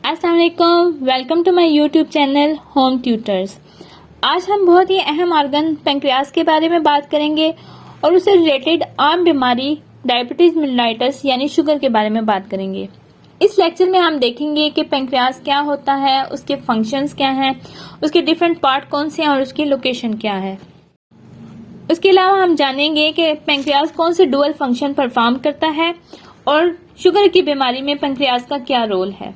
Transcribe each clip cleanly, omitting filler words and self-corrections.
अस्सलाम वालेकुम, welcome to my YouTube channel home tutors. आज हम बहुत ही अहम ऑर्गन पेंक्रियास के बारे में बात करेंगे और उससे रिलेटेड आम बीमारी डायबिटीज मेलिटाइटिस यानी शुगर के बारे में बात करेंगे। इस लेक्चर में हम देखेंगे कि पेंक्रियास क्या होता है, उसके फंक्शंस क्या हैं, उसके डिफरेंट पार्ट कौन से हैं और उसकी लोकेशन क्या है। उसके अलावा हम जानेंगे कि पेंक्रियास कौन से डुअल फंक्शन परफॉर्म करता है और शुगर की बीमारी में पेंक्रियास का क्या रोल है।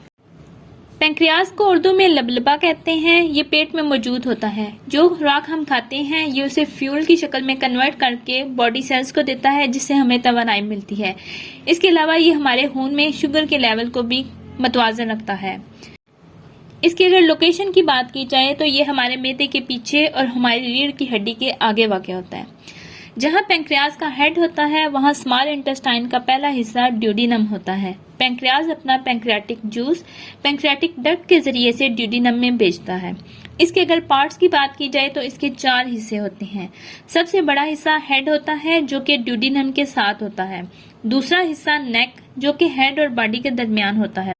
पेंक्रियास को उर्दू में लबलबा कहते हैं। ये पेट में मौजूद होता है। जो खुराक हम खाते हैं ये उसे फ्यूल की शक्ल में कन्वर्ट करके बॉडी सेल्स को देता है, जिससे हमें तवानाई मिलती है। इसके अलावा ये हमारे खून में शुगर के लेवल को भी मतवाजन रखता है। इसकी अगर लोकेशन की बात की जाए तो ये हमारे मैदे के पीछे और हमारी रीढ़ की हड्डी के आगे वाक़ होता है। जहाँ पेंक्रियास का हेड होता है वहाँ स्मॉल इंटेस्टाइन का पहला हिस्सा ड्यूडिनम होता है। पेंक्रियास अपना पेंक्रियाटिक जूस पेंक्रियाटिक डक्ट के जरिए से ड्यूडिनम में भेजता है। इसके अगर पार्ट्स की बात की जाए तो इसके 4 हिस्से होते हैं। सबसे बड़ा हिस्सा हेड होता है जो कि ड्यूडिनम के साथ होता है। दूसरा हिस्सा नेक जो कि हेड और बॉडी के दरमियान होता है।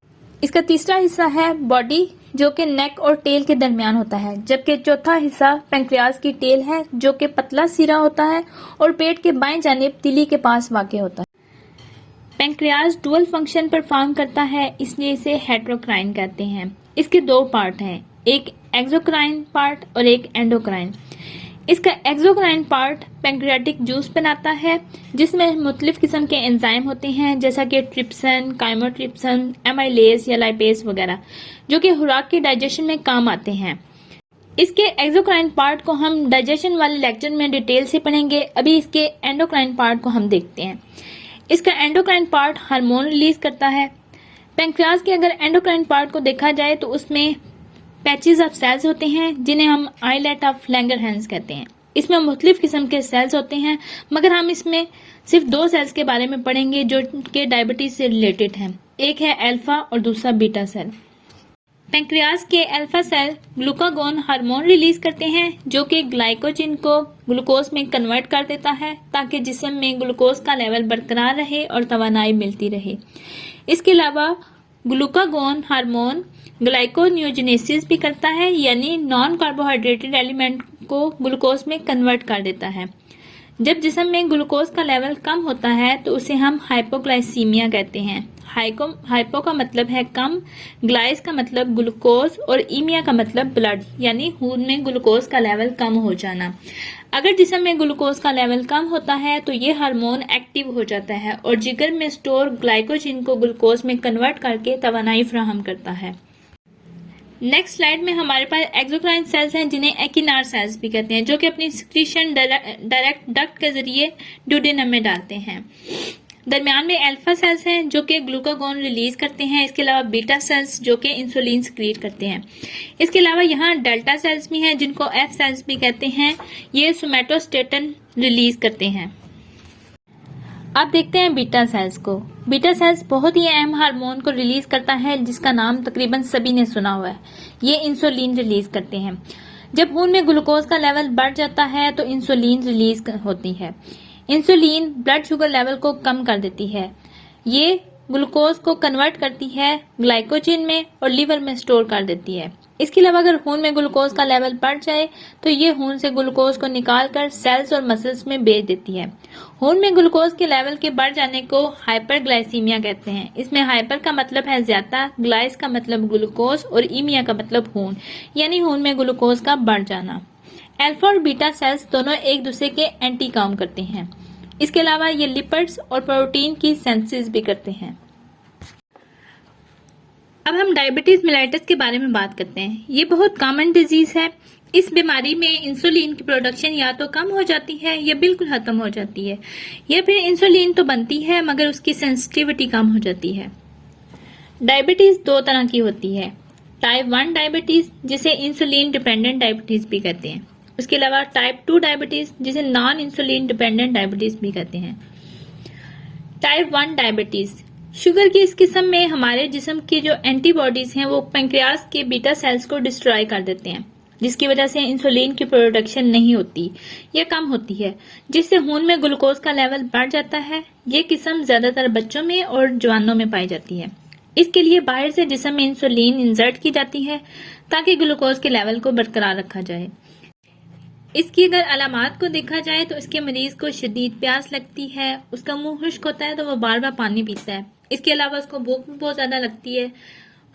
इसका तीसरा हिस्सा है बॉडी जो कि नेक और टेल के दरमियान होता है, जबकि चौथा हिस्सा पेंक्रियास की टेल है जो कि पतला सिरा होता है और पेट के बाएं जानिब तिली के पास वाक़ होता है। पेंक्रियास डुअल फंक्शन परफॉर्म करता है, इसलिए इसे हेटेरोक्राइन कहते हैं। इसके 2 पार्ट हैं, एक एक्सोक्राइन पार्ट और एक एंडोक्राइन। इसका एक्सोक्राइन पार्ट पेंक्रियाटिक जूस बनाता है जिसमें मुख्तलिफ किस्म के एंजाइम होते हैं, जैसा कि ट्रिप्सन, काइमोट्रिप्सन, एमाइलेज या लाइपेज वगैरह, जो कि खुराक के डाइजेशन में काम आते हैं। इसके एक्सोक्राइन पार्ट को हम डाइजेशन वाले लेक्चर में डिटेल से पढ़ेंगे। अभी इसके एंडोक्राइन पार्ट को हम देखते हैं। इसका एंडोक्राइन पार्ट हार्मोन रिलीज करता है। पेंक्रियास के अगर एंडोक्राइन पार्ट को देखा जाए तो उसमें पैचेस ऑफ सेल्स होते हैं जिन्हें हम आइलेट ऑफ लैंगरहैंस कहते हैं। इसमें मुख्तलिफ किस्म के सेल्स होते हैं, मगर हम इसमें सिर्फ 2 सेल्स के बारे में पढ़ेंगे जो कि डायबिटीज से रिलेटेड हैं। एक है अल्फा और दूसरा बीटा सेल। पेंक्रियास के alpha cell glucagon hormone release करते हैं जो कि ग्लाइकोजन को ग्लूकोज में कन्वर्ट कर देता है ताकि जिस्म में ग्लूकोज का लेवल बरकरार रहे और तवानाई मिलती रहे। इसके अलावा ग्लूकागोन हार्मोन ग्लाइकोनियोजेनेसिस भी करता है, यानी नॉन कार्बोहाइड्रेटेड एलिमेंट को ग्लूकोज में कन्वर्ट कर देता है। जब जिस्म में ग्लूकोज का लेवल कम होता है तो उसे हम हाइपोग्लाइसीमिया कहते हैं। हाइपो का मतलब है कम, ग्लाइस का मतलब ग्लूकोज और ईमिया का मतलब ब्लड, यानी खून में ग्लूकोज का लेवल कम हो जाना। अगर जिस्म में ग्लूकोज का लेवल कम होता है तो ये हार्मोन एक्टिव हो जाता है और जिगर में स्टोर ग्लाइकोजन को ग्लूकोज में कन्वर्ट करके तवानाई फराहम करता है। नेक्स्ट स्लाइड में हमारे पास एक्सोक्राइन सेल्स हैं जिन्हें एकिनार सेल्स भी कहते हैं, जो कि अपनी सिक्रीशन डायरेक्ट डक्ट के जरिए ड्यूडेनम में डालते हैं। दरमियान में अल्फा सेल्स हैं जो कि ग्लूकागोन रिलीज करते हैं। इसके अलावा बीटा सेल्स जो कि इंसुलिन सिक्रीट करते हैं। इसके अलावा यहाँ डेल्टा सेल्स भी हैं जिनको एफ सेल्स भी कहते हैं। ये सोमैटोस्टेटिन रिलीज करते हैं। अब देखते हैं बीटा सेल्स को। बीटा सेल्स बहुत ही अहम हार्मोन को रिलीज करता है जिसका नाम तकरीबन सभी ने सुना हुआ है। ये इंसुलिन रिलीज करते हैं। जब खून में ग्लूकोज का लेवल बढ़ जाता है तो इंसुलिन रिलीज होती है। इंसुलिन ब्लड शुगर लेवल को कम कर देती है। ये ग्लूकोज को कन्वर्ट करती है ग्लाइकोजन में और लीवर में स्टोर कर देती है। इसके अलावा अगर खून में ग्लूकोज का लेवल बढ़ जाए तो ये खून से ग्लूकोज को निकालकर सेल्स और मसल्स में भेज देती है। खून में ग्लूकोज के लेवल के बढ़ जाने को हाइपरग्लाइसीमिया कहते हैं। इसमें हाइपर का मतलब है ज्यादा, ग्लाइस का मतलब ग्लूकोज और ईमिया का मतलब खून, यानी खून में ग्लूकोज का बढ़ जाना। अल्फा और बीटा सेल्स दोनों एक दूसरे के एंटी काम करते हैं। इसके अलावा ये लिपिड्स और प्रोटीन की सिंथेसिस भी करते हैं। अब हम डायबिटीज मेलिटाइटिस के बारे में बात करते हैं। ये बहुत कॉमन डिजीज है। इस बीमारी में इंसुलिन की प्रोडक्शन या तो कम हो जाती है या बिल्कुल खत्म हो जाती है, या फिर इंसुलिन तो बनती है मगर उसकी सेंसिटिविटी कम हो जाती है। डायबिटीज 2 तरह की होती है। टाइप 1 डायबिटीज जिसे इंसुलिन डिपेंडेंट डायबिटीज भी कहते हैं। उसके अलावा टाइप 2 डायबिटीज जिसे नॉन इंसुलिन डिपेंडेंट डायबिटीज भी कहते हैं। टाइप 1 डायबिटीज शुगर की इस किस्म में हमारे जिस्म की जो एंटीबॉडीज हैं वो पेंक्रियास के बीटा सेल्स को डिस्ट्रॉय कर देते हैं, जिसकी वजह से इंसुलिन की प्रोडक्शन नहीं होती या कम होती है, जिससे खून में ग्लूकोज का लेवल बढ़ जाता है। ये किस्म ज्यादातर बच्चों में और जवानों में पाई जाती है। इसके लिए बाहर से जिस्म में इंसुलिन इंसर्ट की जाती है ताकि ग्लूकोज के लेवल को बरकरार रखा जाए। इसकी अगर अलामात को देखा जाए तो इसके मरीज को शदीद प्यास लगती है, उसका मुंह खुश्क होता है तो वो बार बार पानी पीता है। इसके अलावा उसको भूख भी बहुत ज़्यादा लगती है,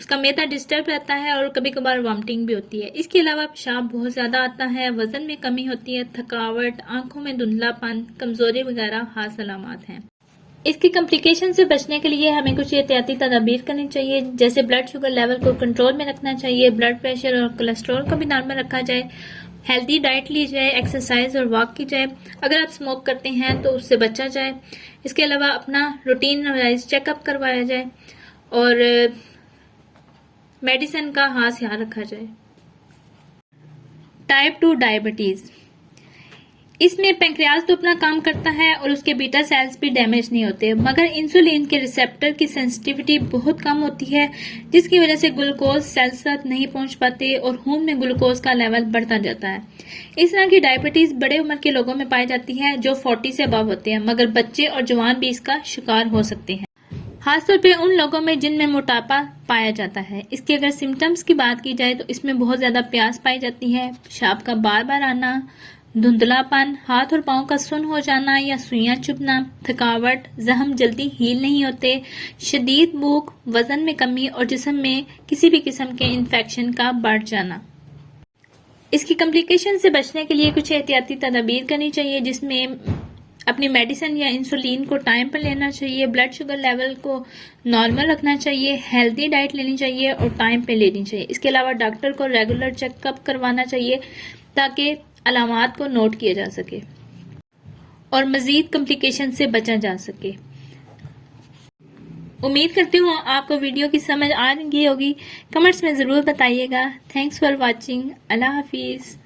उसका मैदा डिस्टर्ब रहता है और कभी कभार वॉमिटिंग भी होती है। इसके अलावा पेशाब बहुत ज़्यादा आता है, वजन में कमी होती है, थकावट, आंखों में धुंधलापन, कमजोरी वगैरह खास अलामात हैं। इसकी कॉम्प्लिकेशन से बचने के लिए हमें कुछ एहतियाती तदाबीर करनी चाहिए, जैसे ब्लड शुगर लेवल को कंट्रोल में रखना चाहिए, ब्लड प्रेशर और कोलेस्ट्रॉल को भी नॉर्मल रखा जाए, हेल्दी डाइट ली जाए, एक्सरसाइज और वॉक की जाए। अगर आप स्मोक करते हैं तो उससे बचा जाए। इसके अलावा अपना रूटीन वाइज चेकअप करवाया जाए और मेडिसिन का खास ख्याल रखा जाए। टाइप 2 डायबिटीज, इसमें पेंक्रियाज तो अपना काम करता है और उसके बीटा सेल्स भी डैमेज नहीं होते, मगर इंसुलिन के रिसेप्टर की सेंसिटिविटी बहुत कम होती है, जिसकी वजह से ग्लूकोज सेल्स तक नहीं पहुंच पाते और खून में ग्लूकोज का लेवल बढ़ता जाता है। इस तरह की डायबिटीज बड़े उम्र के लोगों में पाई जाती है जो 40 से अबव होते हैं, मगर बच्चे और जवान भी इसका शिकार हो सकते हैं, खासतौर पे उन लोगों में जिनमें मोटापा पाया जाता है। इसके अगर सिम्टम्स की बात की जाए तो इसमें बहुत ज़्यादा प्यास पाई जाती है, पेशाब का बार बार आना, धुंधलापन, हाथ और पाँव का सुन्न हो जाना या सुइयां चुभना, थकावट, जख्म जल्दी हील नहीं होते, शदीद भूख, वजन में कमी और जिस्म में किसी भी किस्म के इन्फेक्शन का बढ़ जाना। इसकी कॉम्प्लिकेशन से बचने के लिए कुछ एहतियाती तदाबीर करनी चाहिए, जिसमें अपनी मेडिसिन या इंसुलिन को टाइम पर लेना चाहिए, ब्लड शुगर लेवल को नॉर्मल रखना चाहिए, हेल्दी डाइट लेनी चाहिए और टाइम पे लेनी चाहिए। इसके अलावा डॉक्टर को रेगुलर चेकअप करवाना चाहिए ताकि अलामात को नोट किया जा सके और मजीद कॉम्प्लिकेशन से बचा जा सके। उम्मीद करती हूँ आपको वीडियो की समझ आ गई होगी। कमेंट्स में ज़रूर बताइएगा। Thanks for watching. अल्लाह हाफिज़।